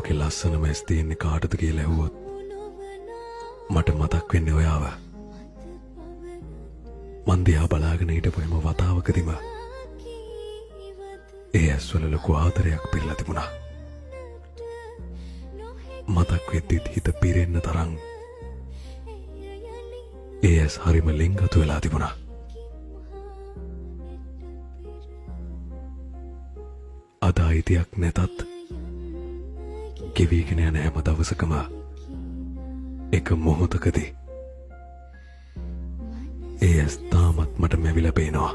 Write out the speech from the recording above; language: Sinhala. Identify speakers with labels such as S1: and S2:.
S1: ලෝකෙ ලස්සනම ඇස් තියෙන්නේ කාටද කියලා ඇහුවොත් මට මතක් වෙන්නේ ඔයාව. මන් දිහා බලාගෙන හිටපු හැම වතාවකදීම ඒ ඇස්වල ලොකු ආදරයක් පිරලා තිබුණා. මතක් වෙද්දිත් හිත පිරෙන්න තරම් ඒ ඇස් හරිම ලිංගතු වෙලා තිබුණා. අද අයිතියක් නැතත් ගෙවීගෙන යන හැම දවසකම එක මොහොතකදී ඒ ඇස් තාමත් මට මැවිලා පේනවා.